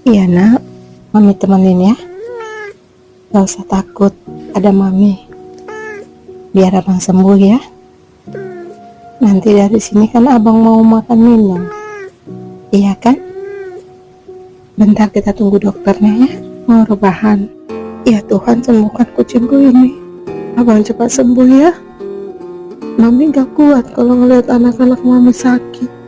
Iya nak, mami temenin ya. Gak usah takut, ada mami. Biar abang sembuh ya. Nanti dari sini kan abang mau makan minum. Iya kan? Bentar kita tunggu dokternya ya. Mau rebahan. Ya Tuhan, sembuhkan kucingku ini. Abang cepat sembuh ya. Mami gak kuat kalau ngeliat anak-anak mami sakit.